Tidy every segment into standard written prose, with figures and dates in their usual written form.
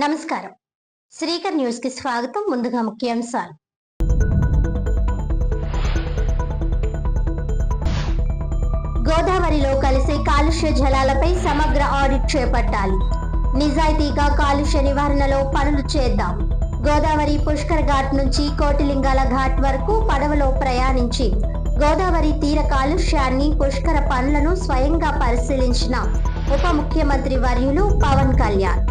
నమస్కారం. శ్రీకర్ న్యూస్ కి స్వాగతం. ముందుగా ముఖ్యాంశాలు. గోదావరిలో కలిసే కాలుష్య జలాలపై సమగ్ర ఆడిట్ చేపట్టాలి. నిజాయితీగా కాలుష్య నివారణలో పనులు చేద్దాం. గోదావరి పుష్కర్ ఘాట్ నుంచి కోటిలింగాల ఘాట్ వరకు పడవలో ప్రయాణించి గోదావరి తీర కాలుష్యాన్ని, పుష్కర పనులను స్వయంగా పరిశీలించిన ఉప ముఖ్యమంత్రి వర్యులు పవన్ కళ్యాణ్.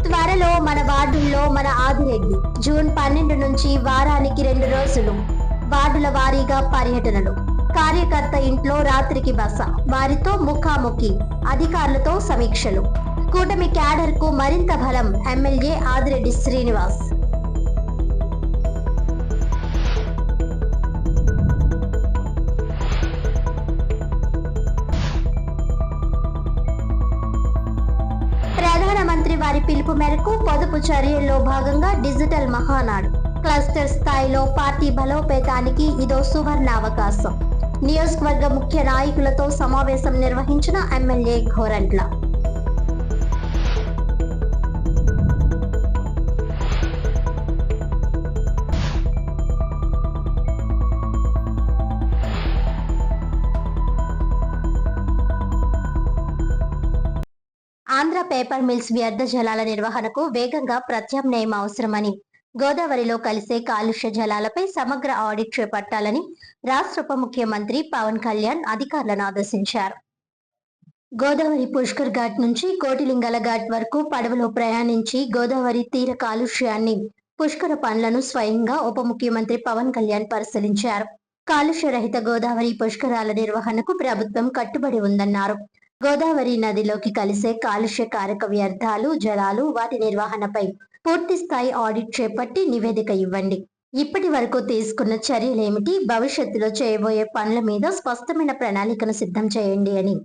త్వరలో మన వార్డుల్లో మన ఆదిరెడ్డి. జూన్ 12 నుంచి వారానికి 2 రోజులు వార్డుల వారీగా పర్యటనలు. కార్యకర్త ఇంట్లో రాత్రికి బస. వారితో ముఖాముఖి. అధికారులతో సమీక్షలు. కూటమి క్యాడర్ కు మరింత బలం. ఎమ్మెల్యే ఆదిరెడ్డి శ్రీనివాస్. ప్రధానమంత్రి వారి పిలుపు మేరకు పొదుపు చర్యల్లో భాగంగా డిజిటల్ మహానాడు. క్లస్టర్ స్థాయిలో పార్టీ బలోపేతానికి ఇదో సువర్ణ అవకాశం. నియోజకవర్గ ముఖ్య నాయకులతో సమావేశం నిర్వహించిన MLA Gorantla. Andhra paper mills వ్యర్థ జలాల నిర్వహణకు వేగంగా ప్రత్యామ్నాయం అవసరమని, గోదావరిలో కలిసే కాలుష్య జలాలపై సమగ్ర ఆడిట్ చేపట్టాలని రాష్ట్ర ఉప ముఖ్యమంత్రి పవన్ కళ్యాణ్ అధికారులను ఆదేశించారు. గోదావరి పుష్కర్ ఘాట్ నుంచి కోటిలింగాల ఘాట్ వరకు పడవలో ప్రయాణించి గోదావరి తీర కాలుష్యాన్ని, పుష్కర పనులను స్వయంగా ఉప ముఖ్యమంత్రి పవన్ కళ్యాణ్ పరిశీలించారు. కాలుష్య రహిత గోదావరి పుష్కరాల నిర్వహణకు ప్రభుత్వం కట్టుబడి ఉందన్నారు. గోదావరి నదిలోకి కలిసే కాలుష్య కారక వ్యర్థాలు, జలాలు, వాటి నిర్వహణపై పూర్తి స్థాయి ఆడిట్ చేపట్టి నివేదిక ఇవ్వండి. ఇప్పటి వరకు తీసుకున్న చర్యలేమిటి, భవిష్యత్తులో చేయబోయే పనుల మీద స్పష్టమైన ప్రణాళికను సిద్ధం చేయండి అని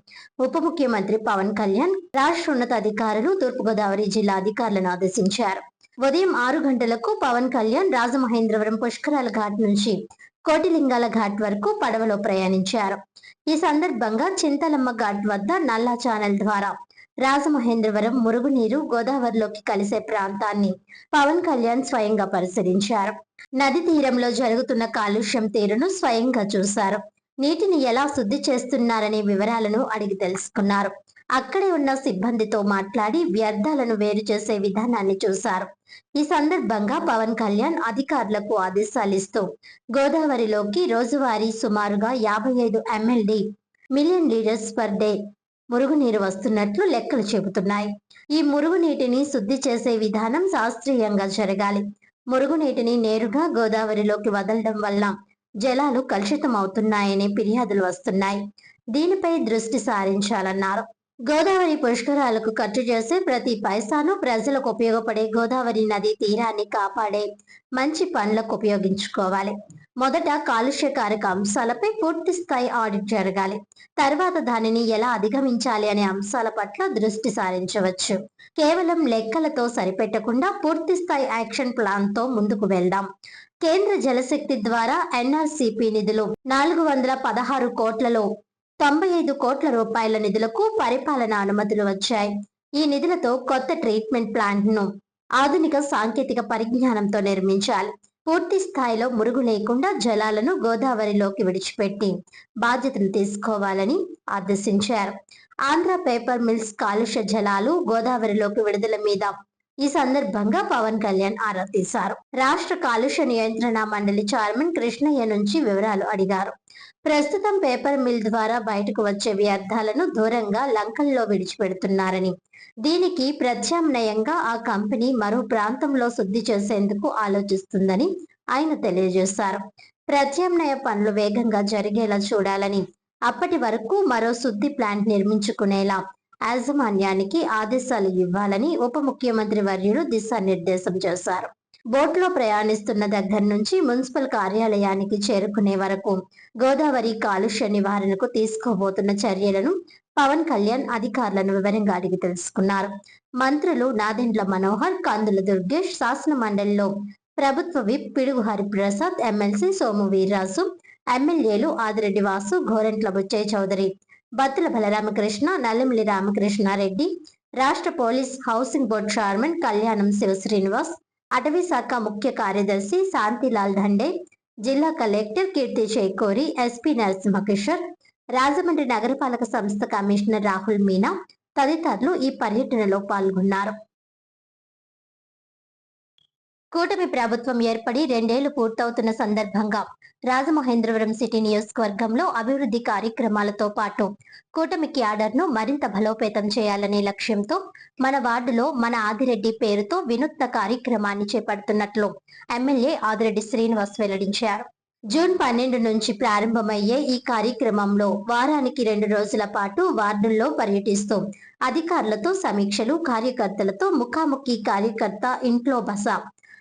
ఉప ముఖ్యమంత్రి పవన్ కళ్యాణ్ రాష్ట్ర ఉన్నతాధికారులు, తూర్పుగోదావరి జిల్లా అధికారులను ఆదేశించారు. ఉదయం 6 గంటలకు పవన్ కళ్యాణ్ రాజమహేంద్రవరం పుష్కరాల ఘాట్ నుంచి కోటిలింగాల ఘాట్ వరకు పడవలో ప్రయాణించారు. ఈ సందర్భంగా చింతలమ్మ ఘాట్ వద్ద నల్లా ఛానల్ ద్వారా రాజమహేంద్రవరం మురుగునీరు గోదావరిలోకి కలిసే ప్రాంతాన్ని పవన్ కళ్యాణ్ స్వయంగా పరిశీలించారు. నది తీరంలో జరుగుతున్న కాలుష్యం తీరును స్వయంగా చూశారు. నీటిని ఎలా శుద్ధి చేస్తున్నారనే వివరాలను అడిగి తెలుసుకున్నారు. అక్కడే ఉన్న సిబ్బందితో మాట్లాడి వ్యర్థాలను వేరు చేసే విధానాన్ని చూశారు. ఈ సందర్భంగా పవన్ కళ్యాణ్ అధికారులకు ఆదేశాలిస్తూ గోదావరిలోకి రోజువారీ సుమారుగా 55 MLD million litres per day మురుగునీరు వస్తున్నట్లు లెక్కలు చెబుతున్నాయి. ఈ మురుగునీటిని శుద్ధి చేసే విధానం శాస్త్రీయంగా జరగాలి. మురుగునీటిని నేరుగా గోదావరిలోకి వదలడం వల్ల జలాలు కలుషితం అవుతున్నాయనే ఫిర్యాదులు వస్తున్నాయి. దీనిపై దృష్టి సారించాలన్నారు. గోదావరి పుష్కరాలకు ఖర్చు చేసే ప్రతి పైసాను ప్రజలకు ఉపయోగపడే గోదావరి నది తీరాన్ని కాపాడే మంచి పనులకు ఉపయోగించుకోవాలి. మొదట కాలుష్యకారక అంశాలపై పూర్తి స్థాయి ఆడిట్ జరగాలి. తర్వాత దానిని ఎలా అధిగమించాలి అనే అంశాల పట్ల దృష్టి సారించవచ్చు. కేవలం లెక్కలతో సరిపెట్టకుండా పూర్తి స్థాయి యాక్షన్ ప్లాన్ తో ముందుకు వెళ్దాం. కేంద్ర జలశక్తి ద్వారా NRCP నిధులు 416 కోట్లలో 95 కోట్ల రూపాయల నిధులకు పరిపాలన అనుమతులు వచ్చాయి. ఈ నిధులతో కొత్త ట్రీట్మెంట్ ప్లాంట్ ను ఆధునిక సాంకేతిక పరిజ్ఞానంతో నిర్మించాలి. పూర్తి స్థాయిలో మురుగు లేకుండా జలాలను గోదావరిలోకి విడిచిపెట్టి బాధ్యతలు తీసుకోవాలని ఆదేశించారు. ఆంధ్ర పేపర్ మిల్స్ కాలుష్య జలాలు గోదావరిలోకి విడుదల మీద ఈ సందర్భంగా పవన్ కళ్యాణ్ ఆరా తీశారు. రాష్ట్ర కాలుష్య నియంత్రణ మండలి చైర్మన్ కృష్ణయ్య నుంచి వివరాలు అడిగారు. ప్రస్తుతం పేపర్ మిల్ ద్వారా బయటకు వచ్చే వ్యర్థాలను దూరంగా లంకల్లో విడిచిపెడుతున్నారని, దీనికి ప్రత్యామ్నాయంగా ఆ కంపెనీ మరో ప్రాంతంలో శుద్ధి చేసేందుకు ఆలోచిస్తుందని ఆయన తెలియజేశారు. ప్రత్యామ్నాయ పనులు వేగంగా జరిగేలా చూడాలని, అప్పటి వరకు మరో శుద్ధి ప్లాంట్ నిర్మించుకునేలా యాజమాన్యానికి ఆదేశాలు ఇవ్వాలని ఉప ముఖ్యమంత్రి వర్యులు దిశానిర్దేశం చేశారు. బోట్లో ప్రయాణిస్తున్న దగ్గర నుంచి మున్సిపల్ కార్యాలయానికి చేరుకునే వరకు గోదావరి కాలుష్య నివారణకు తీసుకోబోతున్న చర్యలను పవన్ కళ్యాణ్ అధికారులను వివరంగా అడిగి తెలుసుకున్నారు. మంత్రులు నాదెండ్ల మనోహర్, కందుల దుర్గేష్, శాసన మండలిలో ప్రభుత్వ విప్ పిడుగు హరిప్రసాద్, ఎమ్మెల్సీ సోము వీర్రాజు, ఎమ్మెల్యేలు ఆదిరెడ్డి వాసు, గోరెంట్ల బుచ్చయ్య చౌదరి, బత్తుల బలరామకృష్ణ, నల్లమిల్లి రామకృష్ణారెడ్డి, రాష్ట్ర పోలీస్ హౌసింగ్ బోర్డు చైర్మన్ కళ్యాణం శివ శ్రీనివాస్, అటవీ శాఖ ముఖ్య కార్యదర్శి శాంతిలాల్ దండే, జిల్లా కలెక్టర్ కీర్తి చేకూరి, ఎస్పీ నరసింహకిషోర్, రాజమండ్రి నగరపాలక సంస్థ కమిషనర్ రాహుల్ మీనా తదితరులు ఈ పర్యటనలో పాల్గొన్నారు. కూటమి ప్రభుత్వం ఏర్పడి 2 ఏళ్లు పూర్తవుతున్న సందర్భంగా రాజమహేంద్రవరం సిటీ నియోజకవర్గంలో అభివృద్ధి కార్యక్రమాలతో పాటు కూటమి క్యాడర్ను మరింత బలోపేతం చేయాలనే లక్ష్యంతో మన వార్డులో మన ఆదిరెడ్డి పేరుతో వినూత్న కార్యక్రమాన్ని చేపడుతున్నట్లు ఎమ్మెల్యే ఆదిరెడ్డి శ్రీనివాస్ వెల్లడించారు. జూన్ 12 నుంచి ప్రారంభమయ్యే ఈ కార్యక్రమంలో వారానికి 2 రోజుల పాటు వార్డుల్లో పర్యటిస్తూ అధికారులతో సమీక్షలు, కార్యకర్తలతో ముఖాముఖి, కార్యకర్త ఇంట్లో బస,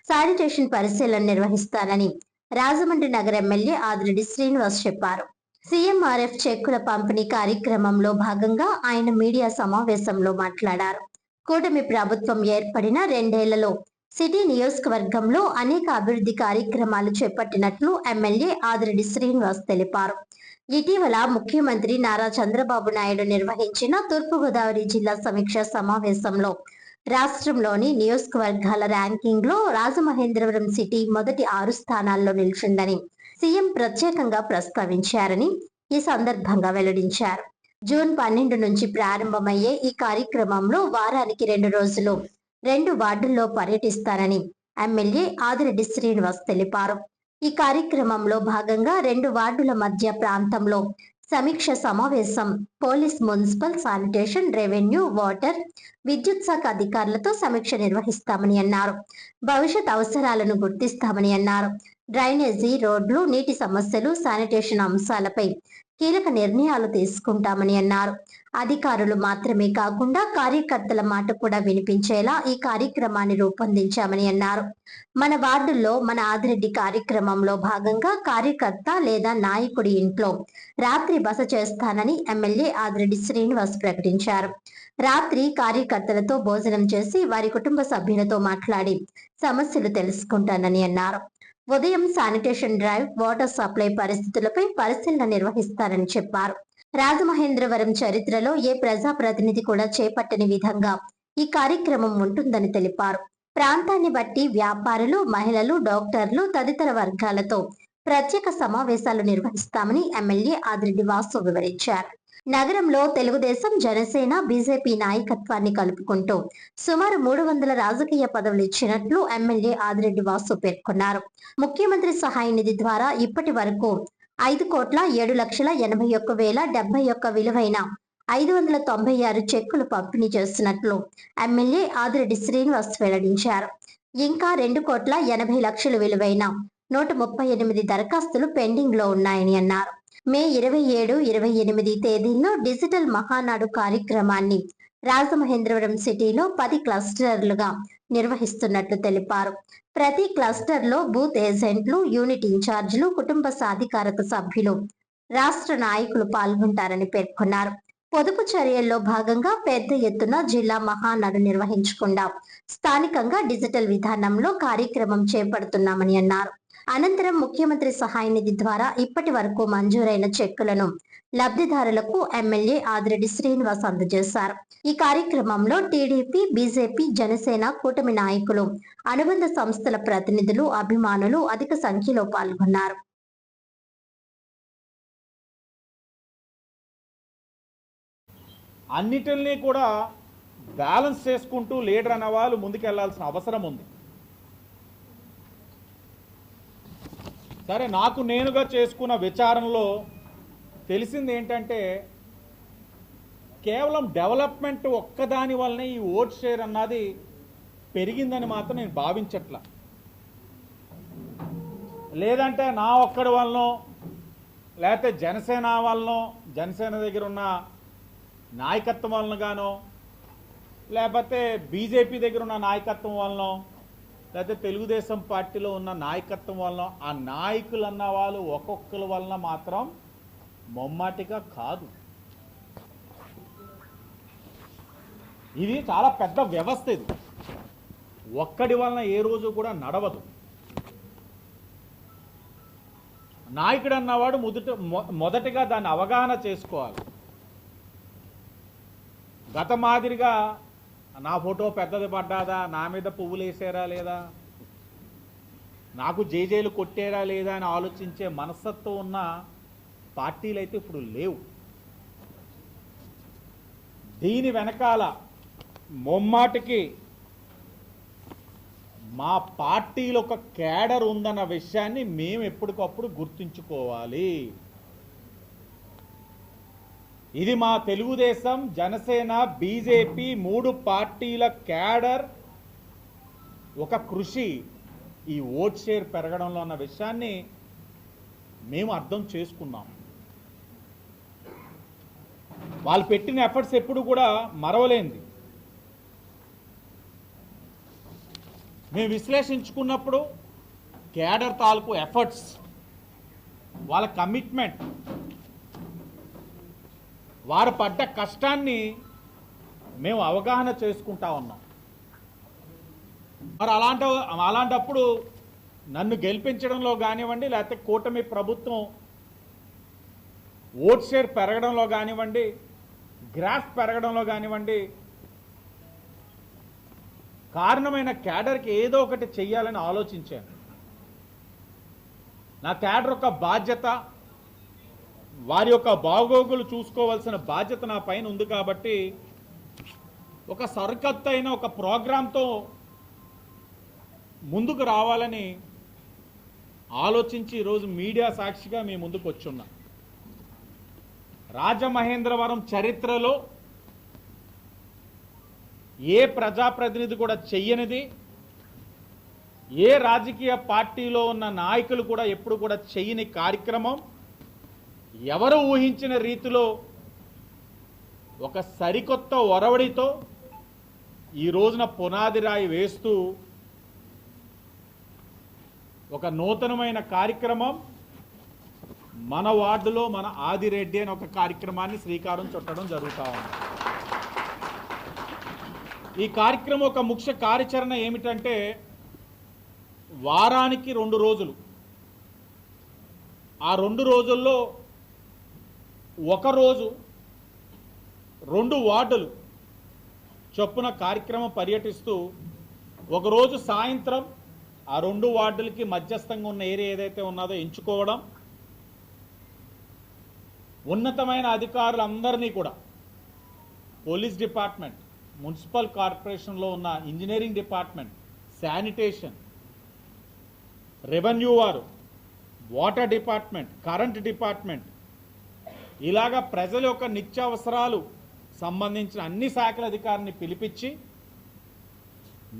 శానిటేషన్ పరిశీలన నిర్వహిస్తానని రాజమండ్రి నగర ఎమ్మెల్యే ఆదిరెడ్డి శ్రీనివాస్ చెప్పారు. సీఎంఆర్ఎఫ్ చెక్కుల పంపిణీ కార్యక్రమంలో భాగంగా ఆయన మీడియా సమావేశంలో మాట్లాడారు. కూటమి ప్రభుత్వం ఏర్పడిన 2 ఏళ్లలో సిటీ నియోజకవర్గంలో అనేక అభివృద్ధి కార్యక్రమాలు చేపట్టినట్లు ఎమ్మెల్యే ఆదిరెడ్డి శ్రీనివాస్ తెలిపారు. ఇటీవల ముఖ్యమంత్రి నారా చంద్రబాబు నాయుడు నిర్వహించిన తూర్పుగోదావరి జిల్లా సమీక్ష సమావేశంలో రాష్ట్రంలోని నియోజకవర్గాల ర్యాంకింగ్ లో రాజమహేంద్రవరం సిటీ మొదటి 6 స్థానాల్లో నిలిచిందని సీఎం ప్రత్యేకంగా ప్రస్తావించారని ఈ సందర్భంగా వెల్లడించారు. జూన్ 12 నుంచి ప్రారంభమయ్యే ఈ కార్యక్రమంలో వారానికి 2 రోజులు 2 వార్డుల్లో పర్యటిస్తారని ఎమ్మెల్యే ఆదిరెడ్డి శ్రీనివాస్ తెలిపారు. ఈ కార్యక్రమంలో భాగంగా 2 వార్డుల మధ్య ప్రాంతంలో సమీక్ష సమావేశం, police, municipal, sanitation, revenue, water, విద్యుత్ శాఖ అధికారులతో సమీక్ష నిర్వహిస్తామని అన్నారు. భవిష్యత్ అవసరాలను గుర్తిస్తామని అన్నారు. డ్రైనేజీ, రోడ్లు, నీటి సమస్యలు, శానిటేషన్ అంశాలపై కీలక నిర్ణయాలు తీసుకుంటామని అన్నారు. అధికారులు మాత్రమే కాకుండా కార్యకర్తల మాట కూడా వినిపించేలా ఈ కార్యక్రమాన్ని రూపొందించామని అన్నారు. మన వార్డుల్లో మన ఆదిరెడ్డి కార్యక్రమంలో భాగంగా కార్యకర్త లేదా నాయకుడి ఇంట్లో రాత్రి బస చేస్తానని ఎమ్మెల్యే ఆదిరెడ్డి శ్రీనివాస్ ప్రకటించారు. రాత్రి కార్యకర్తలతో భోజనం చేసి వారి కుటుంబ సభ్యులతో మాట్లాడి సమస్యలు తెలుసుకుంటానని అన్నారు. ఉదయం శానిటేషన్ డ్రైవ్, వాటర్ సప్లై పరిస్థితులపై పరిశీలన నిర్వహిస్తారని చెప్పారు. రాజమహేంద్రవరం చరిత్రలో ఏ ప్రజాప్రతినిధి కూడా చేపట్టని విధంగా ఈ కార్యక్రమం ఉంటుందని తెలిపారు. ప్రాంతాన్ని బట్టి వ్యాపారులు, మహిళలు, డాక్టర్లు తదితర వర్గాలతో ప్రత్యేక సమావేశాలు నిర్వహిస్తామని ఎమ్మెల్యే ఆదిరెడ్డి వాసు వివరించారు. నగరంలో తెలుగుదేశం, జనసేన, బీజేపీ నాయకత్వాన్ని కలుపుకుంటూ సుమారు 300 రాజకీయ పదవులు ఇచ్చినట్లు ఎమ్మెల్యే ఆదిరెడ్డి వాసు పేర్కొన్నారు. ముఖ్యమంత్రి సహాయ నిధి ద్వారా ఇప్పటి వరకు 5,07,81,071 విలువైన 596 చెక్కులు పంపిణీ చేస్తున్నట్లు ఎమ్మెల్యే ఆదిరెడ్డి శ్రీనివాస్ వెల్లడించారు. ఇంకా 2,80,00,000 విలువైన 138 దరఖాస్తులు పెండింగ్ లో ఉన్నాయని అన్నారు. మే 27, 28 తేదీల్లో డిజిటల్ మహానాడు కార్యక్రమాన్ని రాజమహేంద్రవరం సిటీలో 10 క్లస్టర్లుగా నిర్వహిస్తున్నట్లు తెలిపారు. ప్రతి క్లస్టర్ లో బూత్ ఏజెంట్లు, యూనిట్ ఇన్ఛార్జీలు, కుటుంబ సాధికారత సభ్యులు, రాష్ట్ర నాయకులు పాల్గొంటారని పేర్కొన్నారు. పొదుపు చర్యల్లో భాగంగా పెద్ద ఎత్తున జిల్లా మహానాడు నిర్వహించకుండా స్థానికంగా డిజిటల్ విధానంలో కార్యక్రమం చేపడుతున్నామని అన్నారు. అనంతరం ముఖ్యమంత్రి సహాయ నిధి ద్వారా ఇప్పటి వరకు మంజూరైన చెక్కులను లబ్ధిదారులకు ఎమ్మెల్యే ఆదిరెడ్డి శ్రీనివాస్ అందజేశారు. ఈ కార్యక్రమంలో టీడీపీ, బీజేపీ, జనసేన కూటమి నాయకులు, అనుబంధ సంస్థల ప్రతినిధులు, అభిమానులు అధిక సంఖ్యలో పాల్గొన్నారు. అన్నిటిని కూడా బ్యాలెన్స్ చేసుకుంటూ లీడర్ అనే వాళ్ళు ముందుకెళ్లాల్సిన అవసరం ఉంది. సరే, నాకు నేనుగా చేసుకున్న విచారణలో తెలిసింది ఏంటంటే కేవలం డెవలప్మెంట్ ఒక్కదాని వల్లనే ఈ ఓట్ షేర్ అన్నది పెరిగిందని మాత్రం నేను భావించట్లా. లేదంటే నా ఒక్కడి వల్లనో, లేకపోతే జనసేన వల్లనో, జనసేన దగ్గర ఉన్న నాయకత్వం వలన గానో, లేకపోతే బీజేపీ దగ్గర ఉన్న నాయకత్వం వలనో, లేకపోతే తెలుగుదేశం పార్టీలో ఉన్న నాయకత్వం వలన, ఆ నాయకులు అన్న వాళ్ళు ఒక్కొక్కరి వలన మాత్రం మొమ్మాటిగా కాదు. ఇది చాలా పెద్ద వ్యవస్థ. ఇది ఒక్కడి వలన ఏ రోజు కూడా నడవదు. నాయకుడు అన్నవాడు మొదటిగా దాన్ని అవగాహన చేసుకోవాలి. గత మాదిరిగా నా ఫోటో పెద్దది పడ్డాదా, నా మీద పువ్వులు వేసారా లేదా, నాకు జేజేలు కొట్టారా లేదా అని ఆలోచించే మనస్తత్వం ఉన్న పార్టీలు అయితే ఇప్పుడు లేవు. దీని వెనకాల మొమ్మాటికి మా పార్టీలో ఒక క్యాడర్ ఉందన్న విషయాన్ని మేము ఎప్పటికప్పుడు గుర్తుంచుకోవాలి. ఇది మా తెలుగుదేశం, జనసేన, బీజేపీ 3 పార్టీల క్యాడర్ ఒక కృషి ఈ ఓట్ షేర్ పెరగడంలో అన్న విషయాన్ని మేము అర్థం చేసుకున్నాం. వాళ్ళు పెట్టిన ఎఫర్ట్స్ ఎప్పుడు కూడా మరవలేంది. మేము విశ్లేషించుకున్నప్పుడు క్యాడర్ తాలూకు ఎఫర్ట్స్, వాళ్ళ కమిట్మెంట్, వారు పడ్డ కష్టాన్ని మేము అవగాహన చేసుకుంటా ఉన్నాం. మరి అలాంటప్పుడు నన్ను గెలిపించడంలో కానివ్వండి, లేకపోతే కూటమి ప్రభుత్వం ఓట్ షేర్ పెరగడంలో కానివ్వండి, గ్రాఫ్ పెరగడంలో కానివ్వండి, కారణమైన క్యాడర్కి ఏదో ఒకటి చెయ్యాలని ఆలోచించాను. నా క్యాడర్ యొక్క బాధ్యత, వారి యొక్క బాగోగులు చూసుకోవాల్సిన బాధ్యత నా పైన ఉంది. కాబట్టి ఒక సరికొత్త అయిన ఒక ప్రోగ్రాంతో ముందుకు రావాలని ఆలోచించి ఈరోజు మీడియా సాక్షిగా మీ ముందుకు వచ్చున్నా. రాజమహేంద్రవరం చరిత్రలో ఏ ప్రజాప్రతినిధి కూడా చెయ్యనిది, ఏ రాజకీయ పార్టీలో ఉన్న నాయకులు కూడా ఎప్పుడు కూడా చెయ్యని కార్యక్రమం, ఎవరు ఊహించిన రీతిలో ఒక సరికొత్త ఒరవడితో ఈ రోజున పునాది రాయి వేస్తూ ఒక నూతనమైన కార్యక్రమం మన వార్డులో మన ఆదిరెడ్డి అనే ఒక కార్యక్రమాన్ని శ్రీకారం చుట్టడం జరుగుతూ ఉంది. ఈ కార్యక్రమం ఒక ముఖ్య కార్యాచరణ ఏమిటంటే, వారానికి 2 రోజులు, ఆ 2 రోజుల్లో ఒక రోజు 2 వార్డులు చొప్పున కార్యక్రమం పర్యటిస్తూ, ఒకరోజు సాయంత్రం ఆ 2 వార్డులకి మధ్యస్థంగా ఉన్న ఏరియా ఏదైతే ఉన్నదో ఎంచుకోవడం, ఉన్నతమైన అధికారులందరినీ కూడా, పోలీస్ డిపార్ట్మెంట్, మున్సిపల్ కార్పొరేషన్లో ఉన్న ఇంజనీరింగ్ డిపార్ట్మెంట్, శానిటేషన్, రెవెన్యూ వారు, వాటర్ డిపార్ట్మెంట్, కరెంట్ డిపార్ట్మెంట్, ఇలాగా ప్రజల యొక్క నిత్యావసరాలు సంబంధించిన అన్ని శాఖల అధికారిని పిలిపించి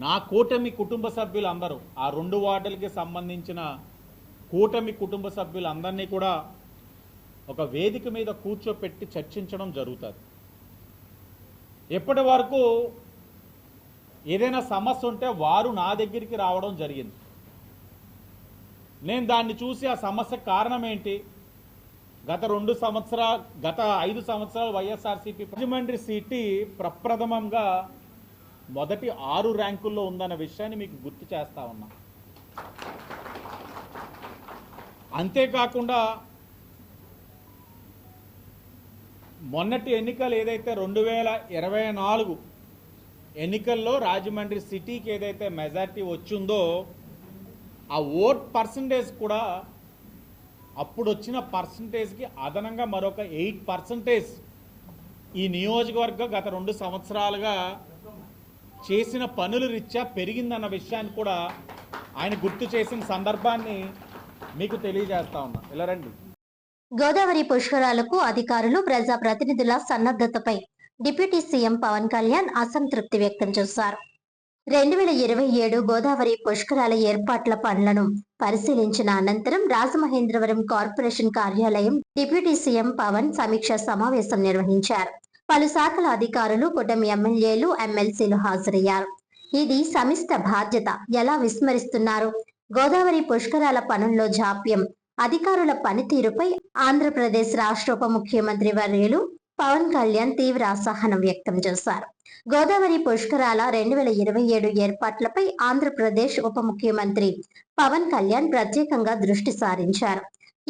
నా కూటమి కుటుంబ సభ్యులందరూ, ఆ 2 వార్డులకి సంబంధించిన కూటమి కుటుంబ సభ్యులందరినీ కూడా ఒక వేదిక మీద కూర్చోపెట్టి చర్చించడం జరుగుతుంది. ఎప్పటి వరకు ఏదైనా సమస్య ఉంటే వారు నా దగ్గరికి రావడం జరిగింది. నేను దాన్ని చూసి ఆ సమస్య కారణం ఏంటి, గత 5 సంవత్సరాలు వైఎస్ఆర్సీపీ రాజమండ్రి సిటీ ప్రప్రథమంగా మొదటి 6 ర్యాంకుల్లో ఉందన్న విషయాన్ని మీకు గుర్తు చేస్తా ఉన్నా. అంతేకాకుండా మొన్నటి ఎన్నికలు ఏదైతే 2024 ఎన్నికల్లో రాజమండ్రి సిటీకి ఏదైతే మెజారిటీ వచ్చిందో, ఆ ఓట్ పర్సంటేజ్ కూడా అప్పుడు వచ్చిన పర్సంటేజ్కి అదనంగా మరొక 8% ఈ నియోజకవర్గం గత 2 సంవత్సరాలుగా చేసిన పనుల రీత్యా పెరిగిందన్న విషయాన్ని కూడా ఆయన గుర్తు చేసిన సందర్భాన్ని మీకు తెలియజేస్తా ఉన్నా. ఇలా రండి. గోదావరి పుష్కరాలకు అధికారులు, ప్రజాప్రతినిధుల సన్నద్ధతపై డిప్యూటీ సీఎం పవన్ కళ్యాణ్ అసంతృప్తి వ్యక్తం చేశారు. 2027 గోదావరి పుష్కరాల ఏర్పాట్ల పనులను పరిశీలించిన అనంతరం రాజమహేంద్రవరం కార్పొరేషన్ కార్యాలయం డిప్యూటీ సీఎం పవన్ సమీక్ష సమావేశం నిర్వహించారు. పలు శాఖల అధికారులు, కూటమి ఎమ్మెల్యేలు, ఎమ్మెల్సీలు హాజరయ్యారు. ఇది సమిష్ట బాధ్యత. ఎలా విస్మరిస్తున్నారు? గోదావరి పుష్కరాల పనుల్లో జాప్యం, అధికారుల పనితీరుపై ఆంధ్రప్రదేశ్ రాష్ట్ర ఉప ముఖ్యమంత్రి వర్యులు పవన్ కళ్యాణ్ తీవ్ర అసహనం వ్యక్తం చేశారు. గోదావరి పుష్కరాల 2027 ఏర్పాట్లపై ఆంధ్రప్రదేశ్ ఉప ముఖ్యమంత్రి పవన్ కళ్యాణ్ ప్రత్యేకంగా దృష్టి సారించారు.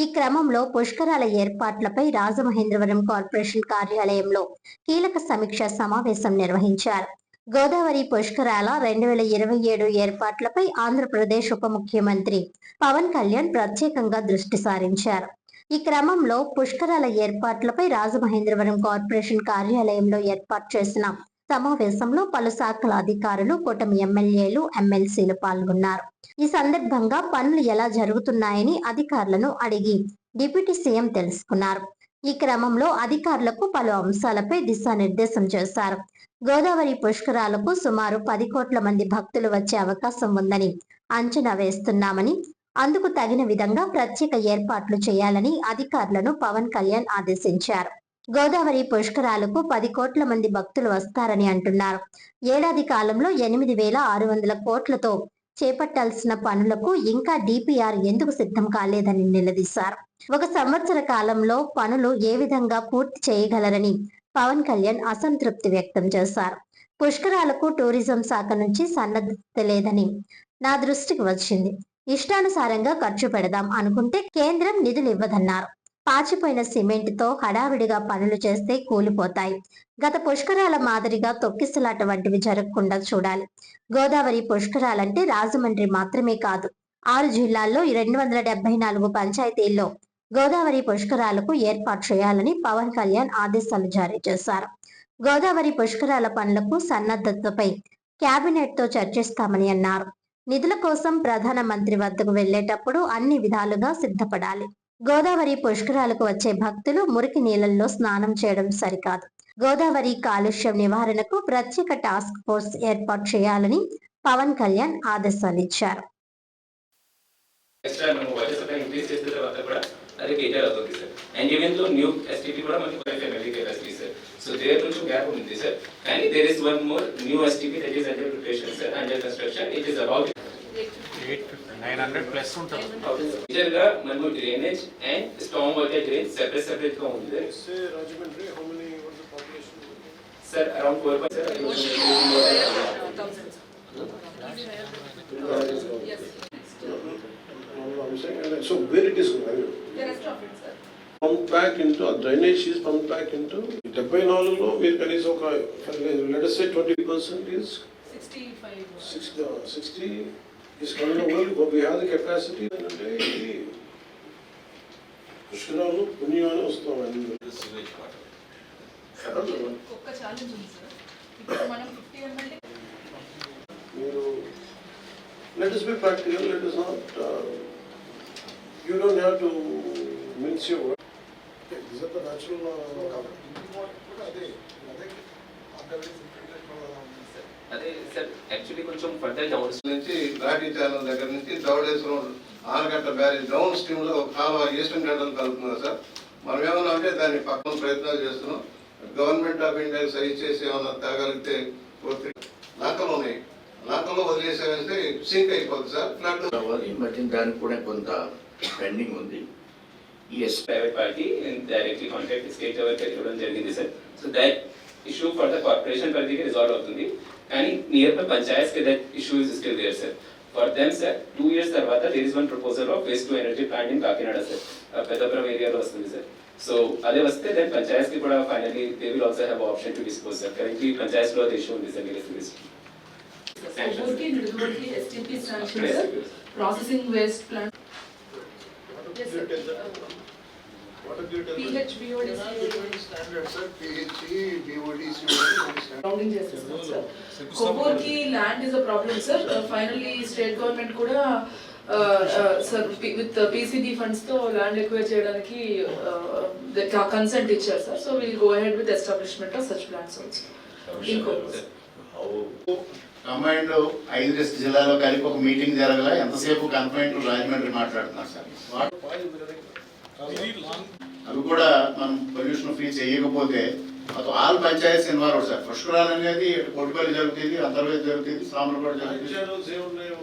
ఈ క్రమంలో పుష్కరాల ఏర్పాట్లపై రాజమహేంద్రవరం కార్పొరేషన్ కార్యాలయంలో కీలక సమీక్ష సమావేశం నిర్వహించారు. గోదావరి పుష్కరాల 2027 ఏర్పాట్లపై ఆంధ్రప్రదేశ్ ఉప ముఖ్యమంత్రి పవన్ కళ్యాణ్ ప్రత్యేకంగా దృష్టి సారించారు. ఈ క్రమంలో పుష్కరాల ఏర్పాట్లపై రాజమహేంద్రవరం కార్పొరేషన్ కార్యాలయంలో ఏర్పాటు చేసిన సమావేశంలో పలు శాఖల అధికారులు, కూటమి ఎమ్మెల్యేలు, ఎమ్మెల్సీలు పాల్గొన్నారు. ఈ సందర్భంగా పనులు ఎలా జరుగుతున్నాయని అధికారులను అడిగి డిప్యూటీ సీఎం తెలుసుకున్నారు. ఈ క్రమంలో అధికారులకు పలు అంశాలపై దిశానిర్దేశం చేశారు. గోదావరి పుష్కరాలకు సుమారు 10 కోట్ల మంది భక్తులు వచ్చే అవకాశం ఉందని అంచనా వేస్తున్నామని, అందుకు తగిన విధంగా ప్రత్యేక ఏర్పాట్లు చేయాలని అధికారులను పవన్ కళ్యాణ్ ఆదేశించారు. గోదావరి పుష్కరాలకు 10 కోట్ల మంది భక్తులు వస్తారని అంటున్నారు. ఏడాది కాలంలో 8,600 కోట్లతో చేపట్టాల్సిన పనులకు ఇంకా డిపిఆర్ ఎందుకు సిద్ధం కాలేదని నిలదీశారు. 1 సంవత్సర కాలంలో పనులు ఏ విధంగా పూర్తి చేయగలరని పవన్ కళ్యాణ్ అసంతృప్తి వ్యక్తం చేశారు. పుష్కరాలకు టూరిజం శాఖ నుంచి సన్నద్ధత లేదని నా దృష్టికి వచ్చింది. ఇష్టానుసారంగా ఖర్చు పెడదాం అనుకుంటే కేంద్రం నిధులు ఇవ్వదన్నారు. పాచిపోయిన సిమెంట్ తో హడావిడిగా పనులు చేస్తే కూలిపోతాయి. గత పుష్కరాల మాదిరిగా తొక్కిసలాట వంటివి జరగకుండా చూడాలి. గోదావరి పుష్కరాలంటే రాజమండ్రి మాత్రమే కాదు, 6 జిల్లాల్లో 274 పంచాయతీల్లో గోదావరి పుష్కరాలకు ఏర్పాటు చేయాలని పవన్ కళ్యాణ్ ఆదేశాలు జారీ చేశారు. గోదావరి పుష్కరాల పనులకు సన్నద్ధతపై కేబినెట్ తో చర్చిస్తామని అన్నారు. నిధుల కోసం ప్రధాన మంత్రి వద్దకు వెళ్లేటప్పుడు అన్ని విధాలుగా సిద్ధపడాలి. గోదావరి పుష్కరాలకు వచ్చే భక్తులు మురికి నీళ్లలో స్నానం చేయడం సరికాదు. గోదావరి కాలుష్యం నివారణకు ప్రత్యేక టాస్క్ ఫోర్స్ ఏర్పాటు చేయాలని పవన్ కళ్యాణ్ ఆదేశాలు ఇచ్చారు. అదే కేటీఆర్ అవుతుంది sir. And even though new STP కూడా మనకి 5 MLD capacity sir. So there కొంచెం గ్యాప్ ఉంది సార్. కానీ there is one more new STP that is under preparation sir, under construction. It is about 900 plus ఉంటుంది. మేజర్ గా మనము drainage and storm water drain separate గా ఉంది sir. Rajahmundry, how many was the population? Sir around 4 sir. I'm saying, so where it is going? The rest of it, sir. Pumped back into, drainage is pumped back into, 74 లో మీరు కనీసం ఒక, let us say 20% is 65. 60 is coming over, but we have the capacity అంటే ఇది పుష్కరాలు పుణ్యం అని వస్తాం. ఒక్క ఛాలెంజ్ ఉంది సార్. ఇప్పుడు మనం 50 MLD మీరు let us be practical, let us not, you don't have to mince your word. These are the natural అదే సార్ యాక్చువల్లీ కొంచెం ఫర్దర్ డౌన్ నుంచి లాఠీ ఛానల్ దగ్గర నుంచి దౌడేశ్వరం ఆనకట్ట బ్యారేజ్ డౌన్ స్ట్రీమ్ లో కాలువ ఈస్టర్న్ గంటలు కలుపుతున్నారు సార్. మనం ఏమన్నా అంటే దాన్ని పక్కన ప్రయత్నాలు చేస్తున్నాం. గవర్నమెంట్ ఆఫ్ ఇండియా సైజ్ చేసి ఏమన్నా తేగలిగితే లాకలు ఉన్నాయి, లాకల్లో వదిలేసేస్తే సింక్ అయిపోతుంది సార్. ఫ్లడ్ ఈ మధ్య దానికి కూడా కొంత పెండింగ్ ఉంది. ఈ private party directly contact state level ఇవ్వడం జరిగింది sir. So that issue for the corporation పరిధికి రిజాల్వ్ అవుతుంది. కానీ నియర్ బై పంచాయత్ కి that issue is still there sir. For them sir 2 years తర్వాత there is one proposal of waste to energy plant in Kakinada sir, Peddapuram ఏరియాలో వస్తుంది sir. So అదే వస్తే then Panchayat కి కూడా finally they will also have option to dispose sir. Currently Panchayat లో issue ఉంది sir. Obviously, Nidugurki STP sanction, sir. Processing waste plant. Yes, sir. PHBOD standard sir, PHE, BOD, rounding చేస్తాం sir. Koborki land is a problem, sir. Finally, state government కూడా sir with PCD funds తో land acquire చేయడానికి consent ఇచ్చారు sir. So will go ahead with establishment of such plants also. Combined 5 జిల్లాలో కలిపి ఒక meeting జరగల. ఎంతసేపు కన్ఫైన్డ్ రాజమండ్రి మాట్లాడుతున్నారు సార్. అవి కూడా మనం పొల్యూషన్ ఫ్రీ చేయకపోతే ఆల్ పంచాయతీస్ ఇన్వాల్వ్ సార్. పుష్కరాలు అనేది కొట్టుపల్లి జరుగుతుంది, అంతర్వేది జరుగుతుంది, సామర్లకోట జరుగుతుంది. ఛానల్స్ ఏమున్నాయో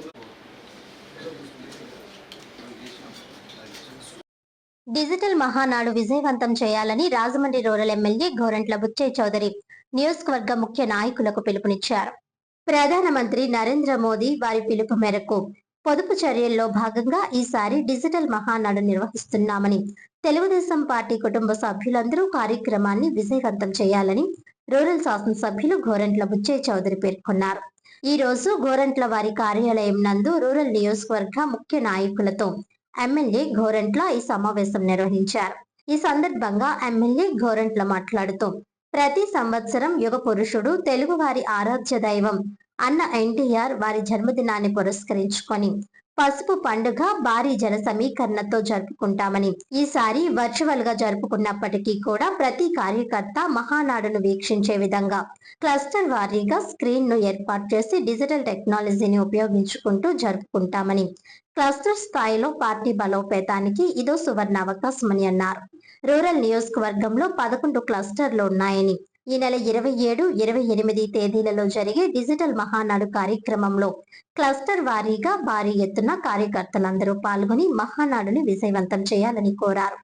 డిజిటల్ మహానాడు విజయవంతం చేయాలని రాజమండ్రి రూరల్ ఎమ్మెల్యే గోరంట్ల బుచ్చయ్య చౌదరి నియోజకవర్గ ముఖ్య నాయకులకు పిలుపునిచ్చారు. ప్రధానమంత్రి నరేంద్ర మోదీ వారి పిలుపు మేరకు పొదుపు చర్యల్లో భాగంగా ఈసారి డిజిటల్ మహానాడు నిర్వహిస్తున్నామని, తెలుగుదేశం పార్టీ కుటుంబ సభ్యులందరూ కార్యక్రమాన్ని విజయవంతం చేయాలని రూరల్ శాసనసభ్యులు గోరంట్ల బుచ్చయ్య చౌదరి పేర్కొన్నారు. ఈ రోజు గోరంట్ల వారి కార్యాలయం నందు రూరల్ నియోజకవర్గ ముఖ్య నాయకులతో ఎమ్మెల్యే గోరంట్ల ఈ సమావేశం నిర్వహించారు. ఈ సందర్భంగా ఎమ్మెల్యే గోరంట్ల మాట్లాడుతూ, ప్రతి సంవత్సరం యుగ పురుషుడు, తెలుగు వారి ఆరాధ్య దైవం అన్న ఎన్టీఆర్ వారి జన్మదినాన్ని పురస్కరించుకొని పసుపు పండుగ భారీ జన సమీకరణతో జరుపుకుంటామని, ఈసారి వర్చువల్ గా జరుపుకున్నప్పటికీ కూడా ప్రతి కార్యకర్త మహానాడును వీక్షించే విధంగా క్లస్టర్ వారీగా స్క్రీన్ ను ఏర్పాటు చేసి డిజిటల్ టెక్నాలజీని ఉపయోగించుకుంటూ జరుపుకుంటామని, క్లస్టర్ స్థాయిలో పార్టీ బలోపేతానికి ఇదో సువర్ణ అవకాశమని అన్నారు. రూరల్ నియోజకవర్గంలో 11 క్లస్టర్లు ఉన్నాయని, ఈ నెల 27, 28 తేదీలలో జరిగే డిజిటల్ మహానాడు కార్యక్రమంలో క్లస్టర్ వారీగా భారీ ఎత్తున కార్యకర్తలందరూ పాల్గొని మహానాడుని విజయవంతం చేయాలని కోరారు.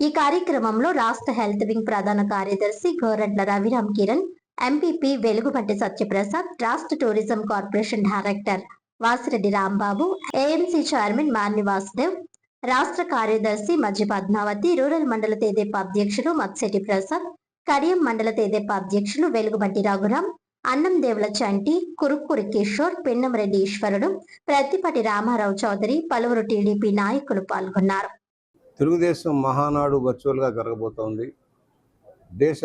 ఈ కార్యక్రమంలో రాష్ట్ర హెల్త్ వింగ్ ప్రధాన కార్యదర్శి గోరంట్ల రవిరామ్ కిరణ్, ఎంపీపీ వెలుగుబంటి సత్యప్రసాద్, రాష్ట్ర tourism corporation director Vasireddy Rambabu, AMC chairman Marni Vasudev, రాష్ట్ర కార్యదర్శి మధ్య పద్మావతి, రూరల్ మండల తెదేపా అధ్యక్షులు మత్సెటి ప్రసాద్, కడియం మండల తెదేపా అధ్యక్షులు వెలుగుబంటి రఘురాం, అన్నందేవుల చంటి, కురుక్కూరి కిషోర్, పెన్నమరెడ్డి ఈశ్వరుడు, ప్రత్తిపాటి రామారావు చౌదరి, పలువురు టీడీపీ నాయకులు పాల్గొన్నారు. తెలుగుదేశం మహానాడు వర్చువల్గా జరగబోతోంది. దేశ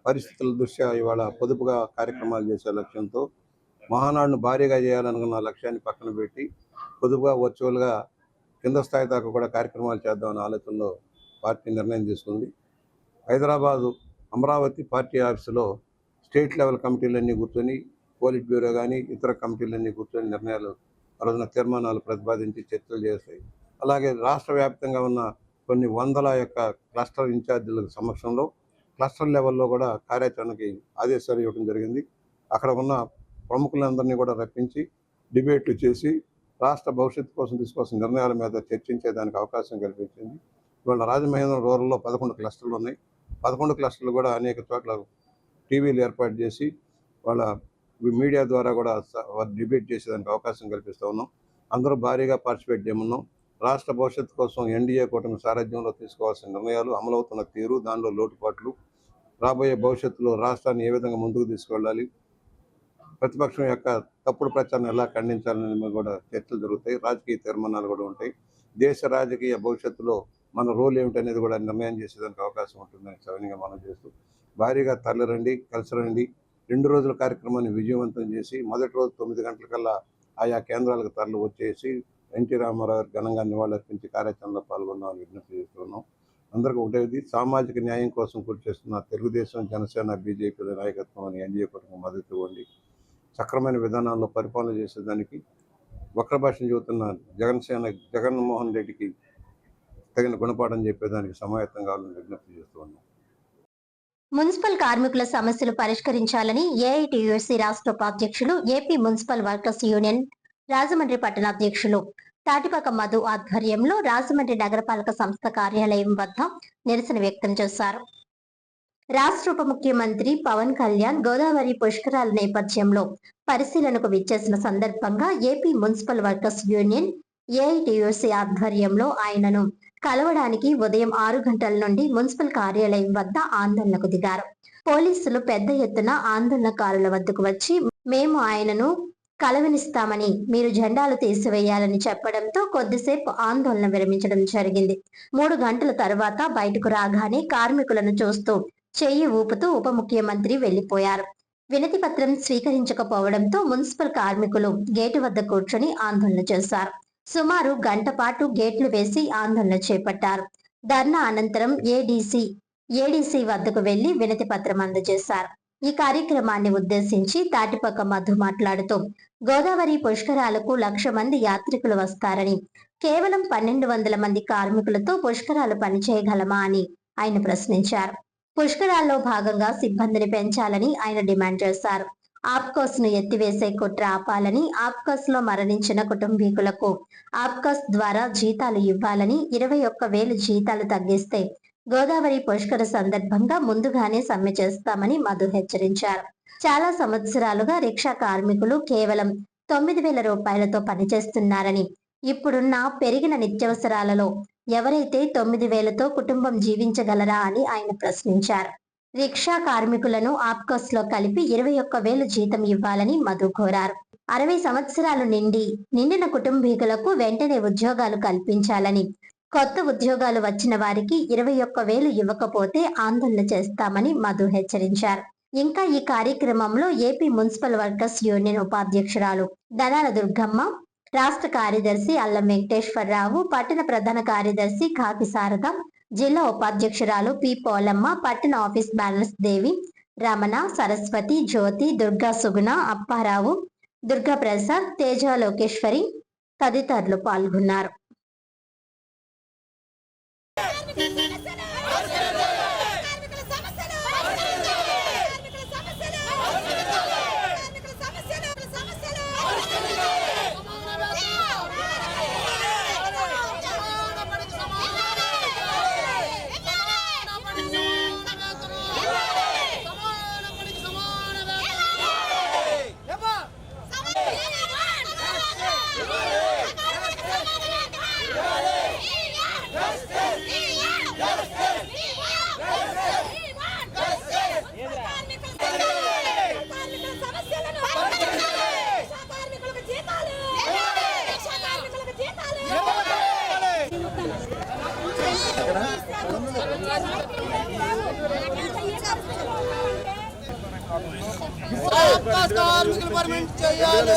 పరిస్థితుల దృష్ట్యా ఇవాళ పొదుపుగా కార్యక్రమాలు చేసే లక్ష్యంతో మహానాడును భారీగా చేయాలనుకున్న లక్ష్యాన్ని పక్కన పెట్టి పొదుపుగా వర్చువల్గా కింద స్థాయి దాకా కూడా కార్యక్రమాలు చేద్దామనే ఆలోచనలో పార్టీ నిర్ణయం తీసుకుంది. హైదరాబాదు అమరావతి పార్టీ ఆఫీసులో స్టేట్ లెవెల్ కమిటీలన్నీ కూర్చొని, పోలిట్ బ్యూరో కానీ ఇతర కమిటీలన్నీ కూర్చొని నిర్ణయాలు ఆ రోజున తీర్మానాలు ప్రతిపాదించి చర్చలు చేస్తాయి. అలాగే రాష్ట్ర వ్యాప్తంగా ఉన్న కొన్ని వందల యొక్క క్లస్టర్ ఇన్ఛార్జీల సమక్షంలో క్లస్టర్ లెవెల్లో కూడా కార్యాచరణకి ఆదేశాలు ఇవ్వడం జరిగింది. అక్కడ ఉన్న ప్రముఖులందరినీ కూడా రప్పించి డిబేట్లు చేసి రాష్ట్ర భవిష్యత్తు కోసం తీసుకోవాల్సిన నిర్ణయాల మీద చర్చించేదానికి అవకాశం కల్పించింది. ఇవాళ రాజమహేంద్రం రూరల్లో 11 క్లస్టర్లు ఉన్నాయి. 11 క్లస్టర్లు కూడా అనేక చోట్ల టీవీలు ఏర్పాటు చేసి వాళ్ళ మీడియా ద్వారా కూడా డిబేట్ చేసేదానికి అవకాశం కల్పిస్తూ ఉన్నాం. అందరూ భారీగా పార్టిసిపేట్ చేయమన్నాం. రాష్ట్ర భవిష్యత్తు కోసం ఎన్డీఏ కూటమి సారథ్యంలో తీసుకోవాల్సిన నిర్ణయాలు, అమలవుతున్న తీరు, దానిలో లోటుపాట్లు, రాబోయే భవిష్యత్తులో రాష్ట్రాన్ని ఏ విధంగా ముందుకు తీసుకెళ్ళాలి, ప్రతిపక్షం యొక్క తప్పుడు ప్రచారం ఎలా ఖండించాలని కూడా చర్చలు జరుగుతాయి. రాజకీయ తీర్మానాలు కూడా ఉంటాయి. దేశ రాజకీయ భవిష్యత్తులో మన రోల్ ఏమిటనేది కూడా నిర్ణయం చేసేదానికి అవకాశం ఉంటుందని సవినీయంగా మనం చేస్తూ భారీగా తరలిరండి, కలిసి రండి. 2 రోజుల కార్యక్రమాన్ని విజయవంతం చేసి మొదటి రోజు 9 గంటలకల్లా ఆయా కేంద్రాలకు తరలి వచ్చేసి ఎన్టీ రామారావు ఘనంగా నివాళులర్పించి కార్యాచరణలో పాల్గొన్నామని విజ్ఞప్తి చేస్తున్నాం. అందరికీ ఒకటేది, సామాజిక న్యాయం కోసం కృషి చేస్తున్న తెలుగుదేశం, జనసేన, బీజేపీ నాయకత్వం అని ఎన్డీఏ కూటమికి మద్దతు ఇవ్వండి. సక్రమైన విధానాల్లో పరిపాలన చేసేదానికి వక్రభాషను చెబుతున్న జగన్మోహన్ రెడ్డికి తగిన గుణపాఠం చెప్పేదానికి సమాయత్తం కావాలని విజ్ఞప్తి చేస్తూ ఉన్నాం. మున్సిపల్ కార్మికుల సమస్యలు పరిష్కరించాలని ఏఐటీయూసీ రాష్ట్ర ఉపాధ్యక్షులు, AP municipal workers union Rajahmundry పట్టణ అధ్యక్షులు తాటిపాక మధు ఆధ్వర్యంలో రాజమండ్రి నగరపాలక సంస్థ కార్యాలయం వద్ద నిరసన వ్యక్తం చేశారు. రాష్ట్ర ఉప ముఖ్యమంత్రి పవన్ కళ్యాణ్ గోదావరి పుష్కరాల నేపథ్యంలో పరిశీలనకు విచ్చేసిన సందర్భంగా AP municipal workers union AITUC ఆధ్వర్యంలో ఆయనను కలవడానికి ఉదయం 6 గంటల నుండి మున్సిపల్ కార్యాలయం వద్ద ఆందోళనకు దిగారు. పోలీసులు పెద్ద ఎత్తున ఆందోళనకారుల వద్దకు వచ్చి, మేము ఆయనను కలవనిస్తామని, మీరు జెండాలు తీసివేయాలని చెప్పడంతో కొద్దిసేపు ఆందోళన విరమించడం జరిగింది. 3 గంటల తర్వాత బయటకు రాగానే కార్మికులను చూస్తూ చెయ్యి ఊపుతూ ఉప ముఖ్యమంత్రి వెళ్లిపోయారు. వినతి పత్రం స్వీకరించకపోవడంతో మున్సిపల్ కార్మికులు గేటు వద్ద కూర్చొని ఆందోళన చేశారు. సుమారు గంట పాటు గేట్లు వేసి ఆందోళన చేపట్టారు. ధర్నా అనంతరం ఏడీసీ వద్దకు వెళ్లి వినతి పత్రం అందజేశారు. ఈ కార్యక్రమాన్ని ఉద్దేశించి తాటిపాక మధు మాట్లాడుతూ, గోదావరి పుష్కరాలకు 1,00,000 మంది యాత్రికులు వస్తారని, కేవలం 1,200 మంది కార్మికులతో పుష్కరాలు పనిచేయగలమా అని ఆయన ప్రశ్నించారు. పుష్కరాల్లో భాగంగా సిబ్బందిని పెంచాలని ఆయన డిమాండ్ చేశారు. ఆప్కాస్ ను ఎత్తివేసే కుట్ర ఆపాలని, ఆప్కాస్ లో మరణించిన కుటుంబీకులకు ఆప్కాస్ ద్వారా జీతాలు ఇవ్వాలని, 21,000 జీతాలు తగ్గిస్తే గోదావరి పుష్కర సందర్భంగా ముందుగానే సమ్మె చేస్తామని మధు హెచ్చరించారు. చాలా సంవత్సరాలుగా రిక్షా కార్మికులు కేవలం 9,000 రూపాయలతో పనిచేస్తున్నారని, ఇప్పుడున్న పెరిగిన నిత్యావసరాలలో ఎవరైతే 9,000తో కుటుంబం జీవించగలరా అని ఆయన ప్రశ్నించారు. రిక్షా కార్మికులను ఆప్కాస్ లో కలిపి 21,000 జీతం ఇవ్వాలని మధు కోరారు. 60 సంవత్సరాలు నిండిన కుటుంబీకులకు వెంటనే ఉద్యోగాలు కల్పించాలని, కొత్త ఉద్యోగాలు వచ్చిన వారికి 21,000 ఇవ్వకపోతే ఆందోళన చేస్తామని మధు హెచ్చరించారు. ఇంకా ఈ కార్యక్రమంలో ఏపీ మున్సిపల్ వర్కర్స్ యూనియన్ ఉపాధ్యక్షురాలు దనాల దుర్గమ్మ, రాష్ట్ర కార్యదర్శి అల్లం వెంకటేశ్వరరావు, పట్టణ ప్రధాన కార్యదర్శి కాకి శారద, జిల్లా ఉపాధ్యక్షురాలు పి పోలమ్మ, పట్టణ ఆఫీస్ బ్యాలెన్స్ దేవి, రమణ, సరస్వతి, జ్యోతి, దుర్గా సుగుణ, అప్పారావు, దుర్గా ప్రసాద్, తేజ లోకేశ్వరి తదితరులు పాల్గొన్నారు. కార్మికులు పర్మనెంట్ చేయాలి.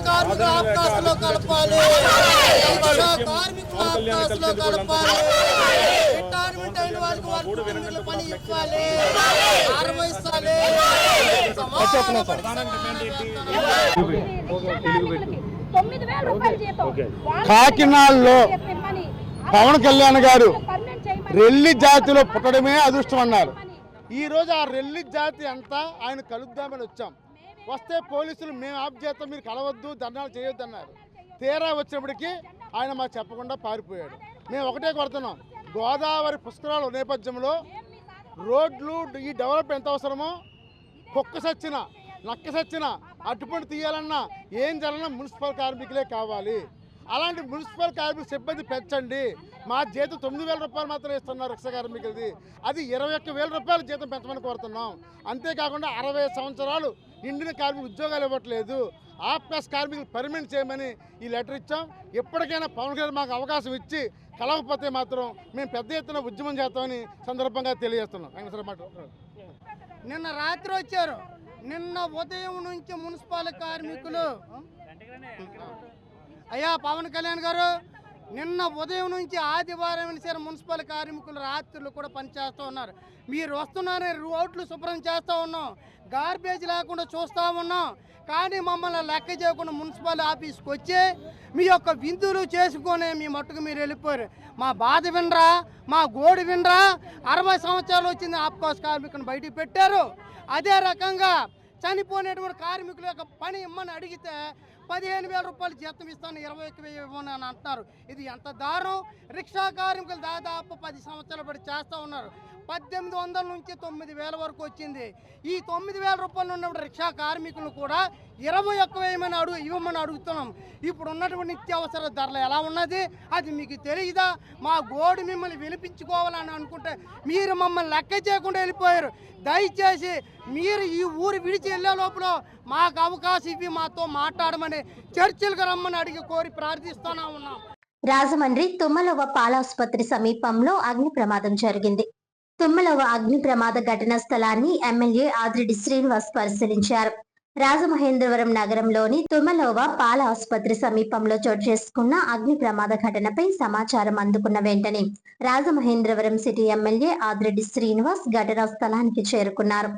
కార్మికులు ఆప్కాస్లో కలపాలి. కార్మికులు ఆప్కాస్లో కలపాలి. రిటైర్మెంట్ అయిన వాళ్ళకి వర్క్ పని ఇవ్వాలి. 60 ఇవ్వాలి. కాకినాడలో పవన్ కళ్యాణ్ గారు రెల్లి జాతిలో పుట్టడమే అదృష్టం అన్నారు. ఈ రోజు ఆ రెల్లి జాతి అంతా ఆయన కలుద్దామని వచ్చాం. వస్తే పోలీసులు మేము ఆఫ్ చేస్తాం, మీరు కలవద్దు, ధర్నాలు చేయొద్దు అన్నారు. తీరా వచ్చినప్పటికీ ఆయన మాకు చెప్పకుండా పారిపోయాడు. మేము ఒకటే కొడుతున్నాం, గోదావరి పుష్కరాల నేపథ్యంలో రోడ్లు ఈ డెవలప్ ఎంత అవసరమో, కుక్క సచ్చిన నక్క సచ్చిన అట్టుపండు తీయాలన్నా ఏం చేయాలన్నా మున్సిపల్ కార్మికులే కావాలి. అలాంటి మున్సిపల్ కార్మిక సిబ్బంది పెంచండి. మా జీతం 9,000 రూపాయలు మాత్రమే ఇస్తున్నారు రిక్షా కార్మికులది, అది 21,000 రూపాయల జీతం పెంచమని కోరుతున్నాం. అంతేకాకుండా 60 సంవత్సరాలు నిండిన కార్మికులు ఉద్యోగాలు ఇవ్వట్లేదు. ఆప్కాస్ కార్మికులు పర్మనెంట్ చేయమని ఈ లెటర్ ఇచ్చాం. ఎప్పటికైనా పవన్ కళ్యాణ్ మాకు అవకాశం ఇచ్చి కలవకపోతే మాత్రం మేము పెద్ద ఎత్తున ఉద్యమం చేస్తామని సందర్భంగా తెలియజేస్తున్నాం. నిన్న రాత్రి వచ్చారు. నిన్న ఉదయం నుంచి మున్సిపల్ కార్మికులు అయ్యా పవన్ కళ్యాణ్ గారు, నిన్న ఉదయం నుంచి ఆదివారం సరే మున్సిపల్ కార్మికులు రాత్రులు కూడా పనిచేస్తూ ఉన్నారు. మీరు వస్తున్నారని రోడ్లు శుభ్రం చేస్తూ ఉన్నాం, గార్బేజ్ లేకుండా చూస్తూ ఉన్నాం. కానీ మమ్మల్ని లెక్క చేయకుండా మున్సిపల్ ఆఫీస్కి వచ్చి మీ యొక్క విందులు చేసుకొని మీ మట్టుకు మీరు వెళ్ళిపోయారు. మా బాధ వినరా, మా గోడు వినరా? 60 సంవత్సరాలు వచ్చింది ఆప్కాస్ కార్మికులను బయటికి పెట్టారు. అదే రకంగా చనిపోయినటువంటి కార్మికుల యొక్క పని ఇమ్మని అడిగితే 15,000 రూపాయలు జీతం ఇస్తాను, 21,000 ఇవ్వను అని అంటున్నారు. ఇది ఎంత దారుణం! రిక్షా కార్మికులు దాదాపు 10 సంవత్సరాలు బట్టి చేస్తూ ఉన్నారు. 1,800 నుంచి 9,000 వరకు వచ్చింది. ఈ 9,000 రూపాయలు ఉన్నప్పుడు రిక్షా కార్మికులు కూడా 21,000 ఇవ్వమని అడుగుతున్నాం. ఇప్పుడు ఉన్నటువంటి నిత్యావసర ధరలు ఎలా ఉన్నది అది మీకు తెలియదా? మా గోడు మిమ్మల్ని వినిపించుకోవాలని అనుకుంటే మీరు మమ్మల్ని లెక్క చేయకుండా వెళ్ళిపోయారు. దయచేసి మీరు ఈ ఊరు విడిచి వెళ్ళే లోపల మాకు అవకాశం ఇవ్వి మాతో మాట్లాడమని చర్చలకు రమ్మని అడిగి కోరి ప్రార్థిస్తూనే ఉన్నాం. రాజమండ్రి తుమ్మలవ పాలాసుపత్రి సమీపంలో అగ్ని ప్రమాదం జరిగింది. తుమ్మలవ అగ్ని ప్రమాద ఘటనా స్థలాన్ని ఎమ్మెల్యే ఆదిరెడ్డి శ్రీనివాస్ పరిశీలించారు. రాజమహేంద్రవరం నగరంలోని తుమ్మలవ పాల ఆసుపత్రి సమీపంలో చోటు చేసుకున్న అగ్ని ప్రమాద ఘటనపై సమాచారం అందుకున్న వెంటనే రాజమహేంద్రవరం సిటీ ఎమ్మెల్యే ఆదిరెడ్డి శ్రీనివాస్ ఘటనా స్థలానికి చేరుకున్నారు.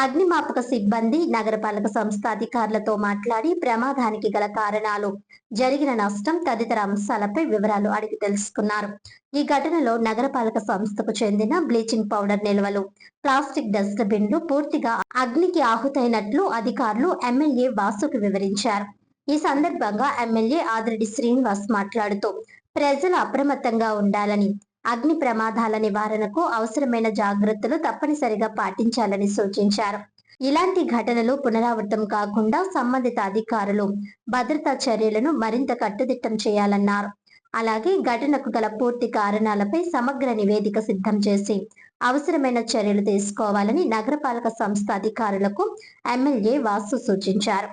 అగ్నిమాపక సిబ్బంది నగరపాలక సంస్థ అధికారులతో మాట్లాడి ప్రమాదానికి గల కారణాలు, జరిగిన నష్టం తదితర అంశాలపై వివరాలు అడిగి తెలుసుకున్నారు. ఈ ఘటనలో నగరపాలక సంస్థకు చెందిన బ్లీచింగ్ పౌడర్ నిల్వలు, ప్లాస్టిక్ డస్ట్ బిన్లు పూర్తిగా అగ్నికి ఆహుతైనట్లు అధికారులు ఎమ్మెల్యే వాసుకు వివరించారు. ఈ సందర్భంగా ఎమ్మెల్యే ఆదిరెడ్డి శ్రీనివాస్ మాట్లాడుతూ ప్రజలు అప్రమత్తంగా ఉండాలని, అగ్ని ప్రమాదాల నివారణకు అవసరమైన జాగ్రత్తలు తప్పనిసరిగా పాటించాలని సూచించారు. ఇలాంటి ఘటనలు పునరావృతం కాకుండా సంబంధిత అధికారులు భద్రతా చర్యలను మరింత కట్టుదిట్టం చేయాలన్నారు. అలాగే ఘటనకు గల పూర్తి కారణాలపై సమగ్ర నివేదిక సిద్ధం చేసి అవసరమైన చర్యలు తీసుకోవాలని నగరపాలక సంస్థ అధికారులకు ఎమ్మెల్యే వాసు సూచించారు.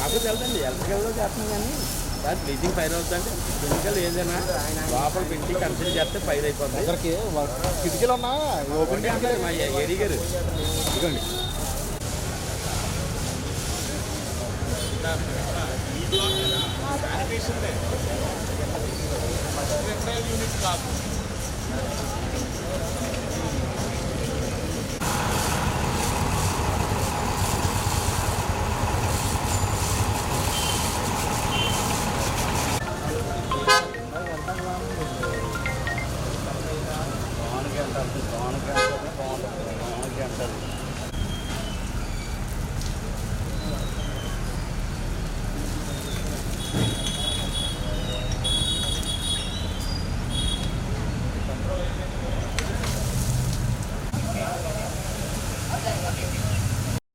మాకు తెలుసండి, ఎలక్ట్రికల్లో చేస్తున్నాం కానీ బ్లీచింగ్ ఫైర్ అవుతుందంటే కెమికల్ ఏదైనా లోపల పెట్టి కన్సిడర్ చేస్తే ఫైర్ అయిపోతుంది. కిటికీలు ఉన్నా ఓపెన్ మా ఏడీ గారు ఇదిగోండి.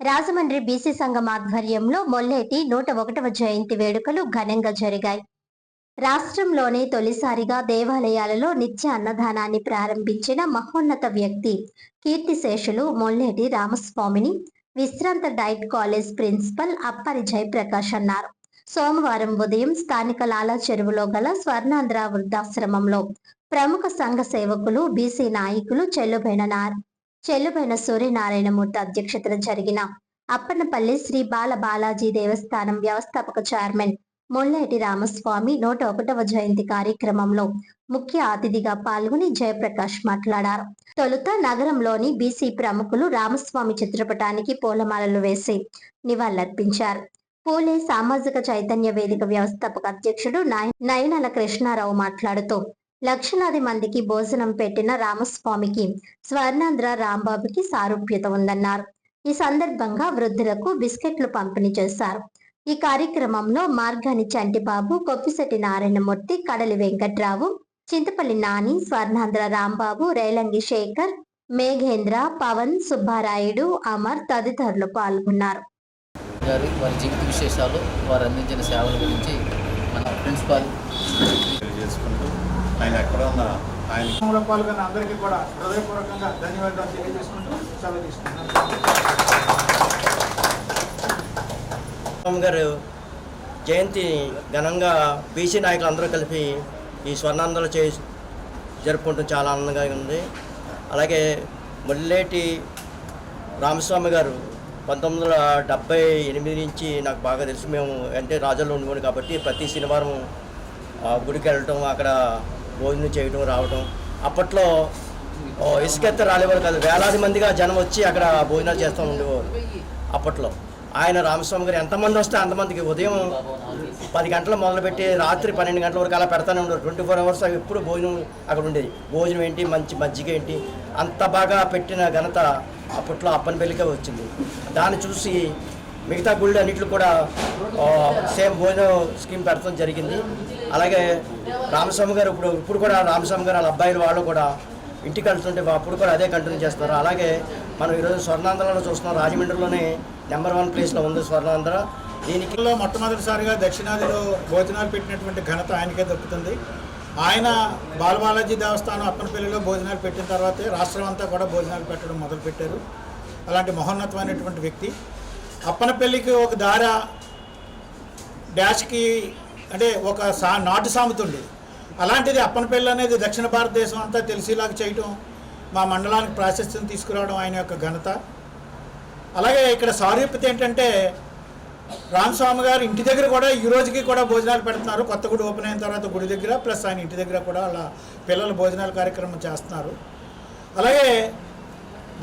రాజమండ్రి బీసీ సంఘం ఆధ్వర్యంలో మొల్లేటి 101వ జయంతి వేడుకలు ఘనంగా జరిగాయి. రాష్ట్రంలోనే తొలిసారిగా దేవాలయాలలో నిత్య అన్నదానాన్ని ప్రారంభించిన మహోన్నత వ్యక్తి కీర్తిశేషులు మొల్లేటి రామస్వామిని విశ్రాంత DIET college principal Appari Jayaprakash అన్నారు. సోమవారం ఉదయం స్థానిక లాలా చెరువులో గల స్వర్ణాంధ్ర వృద్ధాశ్రమంలో ప్రముఖ సంఘ సేవకులు, బీసీ నాయకులు చెల్లుబైన సూర్యనారాయణమూర్తి అధ్యక్షతన జరిగిన అప్పన్నపల్లి శ్రీ బాలాజీ దేవస్థానం వ్యవస్థాపక చైర్మన్ మొల్లేటి రామస్వామి 101వ జయంతి కార్యక్రమంలో ముఖ్య అతిథిగా పాల్గొని జయప్రకాష్ మాట్లాడారు. తొలుత నగరంలోని బీసీ ప్రముఖులు రామస్వామి చిత్రపటానికి పూలమాలలు వేసి నివాళులర్పించారు. పూలే సామాజిక చైతన్య వేదిక వ్యవస్థాపక అధ్యక్షుడు నయనాల కృష్ణారావు మాట్లాడుతూ లక్షలాది మందికి భోజనం పెట్టిన రామస్వామికి స్వర్ణాంధ్ర రాంబాబుకి సారూప్యత ఉందన్నారు. ఈ సందర్భంగా వృద్ధులకు బిస్కెట్లు పంపిణీ చేశారు. ఈ కార్యక్రమంలో మార్గాని చంటిబాబు, కొప్పిశెట్టి నారాయణమూర్తి, కడలి వెంకట్రావు, చింతపల్లి నాని, స్వర్ణాంధ్ర రాంబాబు, రేలంగి శేఖర్, మేఘేంద్ర, పవన్, సుబ్బారాయుడు, అమర్ తదితరులు పాల్గొన్నారు. వారి జీవిత విశేషాలు, వారు అందించిన సేవల గురించి మన ప్రిన్సిపాల్ చేసుకుంటూ ఆయన ఎక్కడ ఉన్న ఆయన పాల్గొన్న అందరికీ కూడా హృదయపూర్వకంగా ధన్యవాదాలు తెలియజేసుకుంటూ సెలవు తీసుకుంటున్నాను. గారు జయంతి ఘనంగా బీసీ నాయకులు అందరూ కలిపి ఈ స్వర్ణాంధ్రలో జరుపుకుంటాం చాలా ఆనందంగా ఉంది. అలాగే మొల్లేటి రామస్వామి గారు 1978 నుంచి నాకు బాగా తెలుసు. మేము అంటే రాజాలో ఉండిపోయాం కాబట్టి ప్రతి శనివారం గుడికి వెళ్ళటం, అక్కడ భోజనం చేయడం, రావటం. అప్పట్లో ఇసుకెత్త రాలేవారు కాదు, వేలాది మందిగా జనం వచ్చి అక్కడ భోజనాలు చేస్తూ ఉండేవారు. అప్పట్లో ఆయన రామస్వామి గారు ఎంతమంది వస్తే అంతమందికి ఉదయం 10 గంటలు మొదలుపెట్టి రాత్రి 12 గంటల వరకు అలా పెడతానే ఉండరు. 24 hours ఎప్పుడు భోజనం అక్కడ ఉండేది. భోజనం ఏంటి, మంచి మజ్జిగ ఏంటి, అంత బాగా పెట్టిన ఘనత అప్పట్లో అప్పనపల్లికే వచ్చింది. దాన్ని చూసి మిగతా గుళ్ళు అన్నింటిలో కూడా సేమ్ భోజనం స్కీమ్ పెడతాం జరిగింది. అలాగే రామస్వామి గారు ఇప్పుడు కూడా రామస్వామి గారు వాళ్ళ అబ్బాయిలు వాళ్ళు కూడా ఇంటికి వెళ్తుంటే అప్పుడు కూడా అదే కంటిన్యూ చేస్తున్నారు. అలాగే మనం ఈరోజు స్వర్ణాంధ్రలో చూస్తున్నాం. రాజమండ్రిలోనే #1 ప్లేస్లో ఉంది స్వర్ణాంధ్ర. దీనికి మొట్టమొదటిసారిగా దక్షిణాదిలో భోజనాలు పెట్టినటువంటి ఘనత ఆయనకే దక్కుతుంది. ఆయన బాలబాలాజీ దేవస్థానం అప్పనపల్లిలో భోజనాలు పెట్టిన తర్వాతే రాష్ట్రం అంతా కూడా భోజనాలు పెట్టడం మొదలుపెట్టారు. అలాంటి మహోన్నతమైనటువంటి వ్యక్తి. అప్పనపల్లికి ఒక దార డాష్కి అంటే ఒక నాటు సామెత ఉండేది. అలాంటిది అప్పనపల్లి అనేది దక్షిణ భారతదేశం అంతా తెలిసేలాగా చేయటం, మా మండలానికి ప్రాశస్త్యం తీసుకురావడం ఆయన యొక్క ఘనత. అలాగే ఇక్కడ సారూప్యత ఏంటంటే రామస్వామి గారు ఇంటి దగ్గర కూడా ఈ రోజుకి కూడా భోజనాలు పెడుతున్నారు. కొత్త గుడి ఓపెన్ అయిన తర్వాత గుడి దగ్గర ప్లస్ ఆయన ఇంటి దగ్గర కూడా అలా పిల్లల భోజనాల కార్యక్రమం చేస్తున్నారు. అలాగే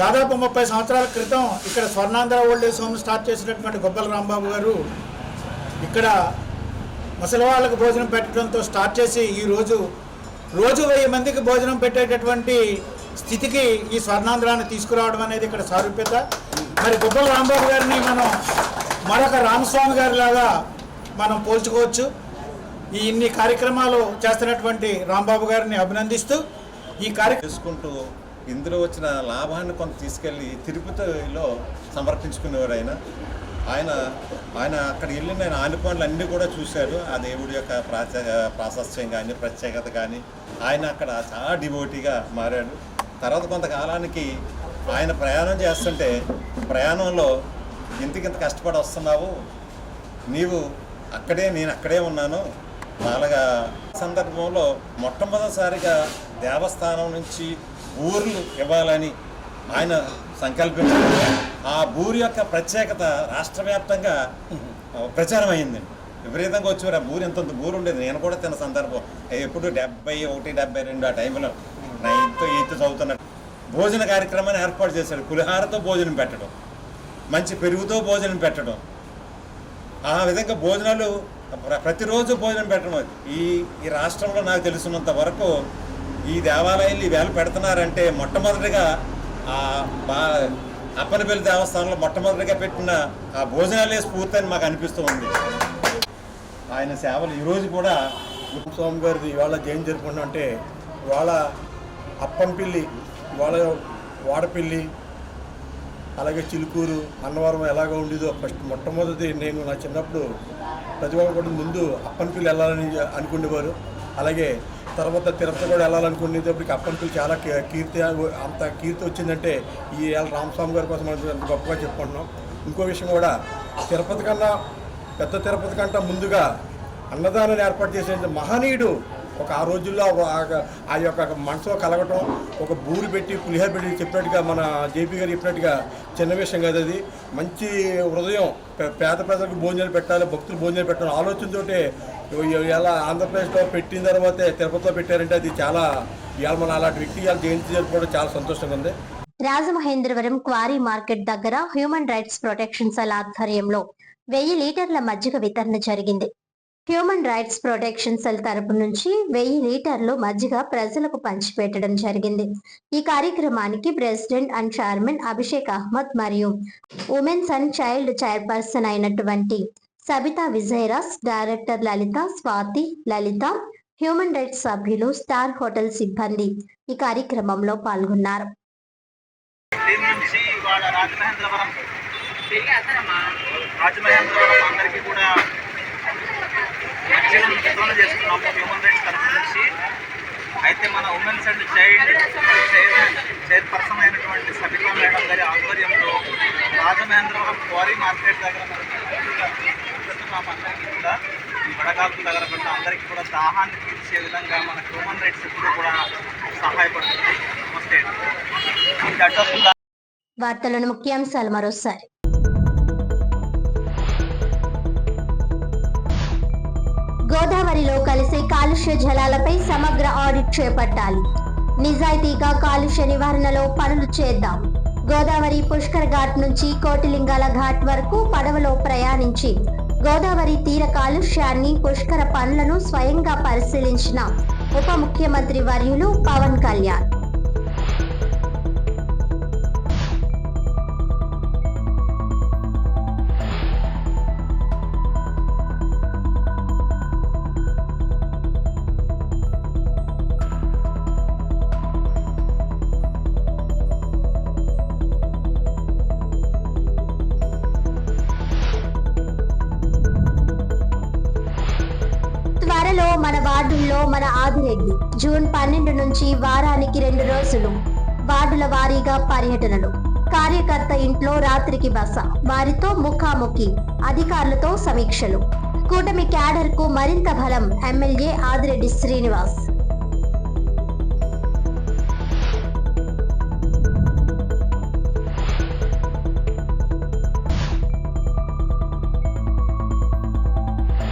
దాదాపు 30 సంవత్సరాల క్రితం ఇక్కడ Swarnandhra old age home start చేసినటువంటి గొబ్బల రాంబాబు గారు ఇక్కడ ముసలి వాళ్ళకు భోజనం పెట్టడంతో స్టార్ట్ చేసి రోజు 1000 మందికి భోజనం పెట్టేటటువంటి స్థితికి ఈ స్వర్ణాంధ్రాన్ని తీసుకురావడం అనేది ఇక్కడ సారూప్యత. మరి గొబ్బల రాంబాబు గారిని మనం మరొక రామస్వామి గారి లాగా మనం పోల్చుకోవచ్చు. ఇన్ని కార్యక్రమాలు చేస్తున్నటువంటి రాంబాబు గారిని అభినందిస్తూ ఈ కార్యక్రమం చేసుకుంటూ ఇందులో వచ్చిన లాభాన్ని కొంత తీసుకెళ్ళి తిరుపతిలో సమర్పించుకునేవారు. ఆయన అక్కడ వెళ్ళిన ఆయన ఆనుకోండ్లు అన్నీ కూడా చూశాడు. ఆ దేవుడి యొక్క ప్రాశస్త్యం కానీ ప్రత్యేకత కానీ ఆయన అక్కడ చాలా డివోటీగా మారాడు. తర్వాత కొంతకాలానికి ఆయన ప్రయాణం చేస్తుంటే ప్రయాణంలో ఇంత కష్టపడి వస్తున్నావు, నీవు నేను అక్కడే ఉన్నాను అలాగా సందర్భంలో మొట్టమొదటిసారిగా దేవస్థానం నుంచి ఊర్లు ఇవ్వాలని ఆయన సంకల్పించారు. ఆ ఊరి యొక్క ప్రత్యేకత రాష్ట్ర వ్యాప్తంగా ప్రచారం అయ్యిందండి. విపరీతంగా వచ్చేవారు. ఆ ఊరు ఎంత ఊరు ఉండేది. నేను కూడా తిన్న సందర్భం ఎప్పుడు 71, 72 ఆ టైంలో 9th, 8th చదువుతున్నట్టు భోజన కార్యక్రమాన్ని ఏర్పాటు చేశాడు. పులిహారతో భోజనం పెట్టడం, మంచి పెరుగుతో భోజనం పెట్టడం, ఆ విధంగా భోజనాలు ప్రతిరోజు భోజనం పెట్టడం. ఈ రాష్ట్రంలో నాకు తెలుసున్నంత వరకు ఈ దేవాలయాలు ఈవేళ పెడుతున్నారంటే మొట్టమొదటిగా అప్పనపల్లి దేవస్థానంలో మొట్టమొదటిగా పెట్టిన ఆ భోజనాలే స్ఫూర్తి అని మాకు అనిపిస్తూ ఉంది. ఆయన సేవలు ఈరోజు కూడా స్వామి గారిది ఇవాళ జయంతి జరుపుకుంటాం అంటే ఇవాళ అప్పంపల్లి, ఇవాళ వాడపల్లి, అలాగే చిలుకూరు, అన్నవరం ఎలాగ ఉండేదో మొట్టమొదటి నేను నా చిన్నప్పుడు ప్రతి ఒక్కరు కూడా ముందు అప్పనపల్లి వెళ్ళాలని అనుకునేవారు. అలాగే తర్వాత తిరుపతి కూడా వెళ్ళాలనుకునేటప్పటికి అప్పనపల్లి చాలా అంత కీర్తి వచ్చిందంటే ఈ రామస్వామి గారి కోసం అంత గొప్పగా చెప్పుకుంటున్నాం. ఇంకో విషయం కూడా తిరుపతి కన్నా పెద్ద తిరుపతి కంటే ముందుగా అన్నదానాన్ని ఏర్పాటు చేసే మహనీయుడు. ఆ రోజుల్లో ఆ యొక్క మనసులో కలగటం, ఒక బూరి పెట్టి పులిహోర పెట్టి చెప్పినట్టుగా మన జేపీ గారు చెప్పినట్టుగా చిన్న విషయం కాదు. అది మంచి హృదయం. పేద ప్రజలకు భోజనాలు పెట్టాలి, భక్తులు భోజనాలు పెట్టాలి ఆలోచనతోటే ఇలా ఆంధ్రప్రదేశ్లో పెట్టిన తర్వాతే తిరుపతిలో పెట్టారంటే అది చాలా ఇవాళ మన అలాంటి వ్యక్తి ఇవాళ జయంతి జరుపుకోవడం చాలా సంతోషంగా ఉంది. రాజమహేంద్రవరం క్వారీ మార్కెట్ దగ్గర హ్యూమన్ రైట్స్ ప్రొటెక్షన్ సెల్ ఆధ్వర్యంలో 1000 లీటర్ల మజ్జిగ వితరణ జరిగింది. హ్యూమన్ రైట్స్ ప్రొటెక్షన్ సెల్ తరపు నుంచి 1000 లీటర్లు మజ్జిగ ప్రజలకు పంచిపెట్టడం జరిగింది. ఈ కార్యక్రమానికి president and chairman Abhishek Ahmed మరియు ఉమెన్స్ అండ్ చైల్డ్ చైర్పర్సన్ అయినటువంటి Sabitha Vijayaraj, director Lalitha, Swathi, Lalitha, human rights సభ్యులు, స్టార్ హోటల్ సిబ్బంది ఈ కార్యక్రమంలో పాల్గొన్నారు. రాజమహేంద్రవరం అందరికీ కూడా వితరణ చేస్తున్నాము హ్యూమన్ రైట్స్ తరఫు నుంచి. అయితే మన ఉమెన్స్ అండ్ చైల్డ్ చైర్పర్సన్ అయినటువంటి సబితా మేడం గారి ఆధ్వర్యంలో రాజమహేంద్రవరం క్వారీ మార్కెట్ దగ్గర మనకు అందరికీ కూడా ఈ వడగాల్పు దగ్గర పడిన అందరికీ కూడా దాహాన్ని తీర్చే విధంగా మన హ్యూమన్ రైట్స్ ఎప్పుడూ కూడా సహాయపడుతుంది. నమస్తే. వార్తలను ముఖ్యాంశాలు మరోసారి. గోదావరిలో కలిసే కాలుష్య జలాలపై సమగ్ర ఆడిట్ చేపట్టాలి. నిజాయితీగా కాలుష్య నివారణలో పనులు చేద్దాం. గోదావరి పుష్కర్ ఘాట్ నుంచి కోటిలింగాల ఘాట్ వరకు పడవలో ప్రయాణించి గోదావరి తీర కాలుష్యాన్ని, పుష్కర పనులను స్వయంగా పరిశీలించిన ఉప ముఖ్యమంత్రి వర్యులు పవన్ కళ్యాణ్. మన వార్డుల్లో మన ఆదిరెడ్డి. జూన్ 12 నుంచి వారానికి 2 రోజులు వార్డుల వారీగా పర్యటనలు. కార్యకర్త ఇంట్లో రాత్రికి బస. వారితో ముఖాముఖి. అధికారులతో సమీక్షలు. కూటమి క్యాడర్ కు మరింత బలం. ఎమ్మెల్యే ఆదిరెడ్డి శ్రీనివాస్.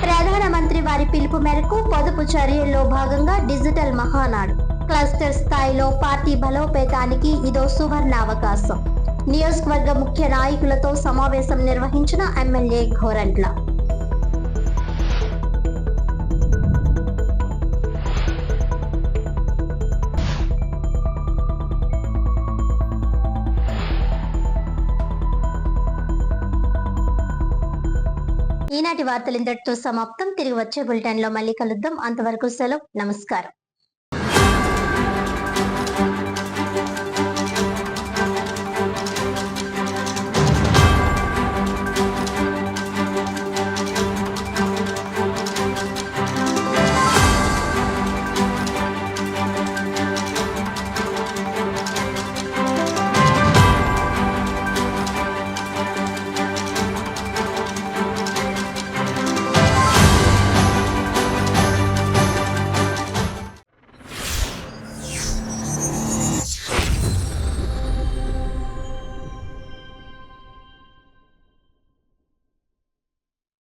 ప్రధానమంత్రి వారి పిలుపు మేరకు పొదుపు చర్యల్లో భాగంగా డిజిటల్ మహానాడు. క్లస్టర్ స్థాయిలో పార్టీ బలోపేతానికి ఇదో సువర్ణావకాశం. నియోజకవర్గ ముఖ్య నాయకులతో సమావేశం నిర్వహించిన ఎమ్మెల్యే ఘోరంట్ల. ఈనాటి వార్తలు ఇంతటితో సమాప్తం. తిరిగి వచ్చే బులెటిన్ లో మళ్ళీ కలుద్దాం. అంతవరకు సెలవు. నమస్కారం.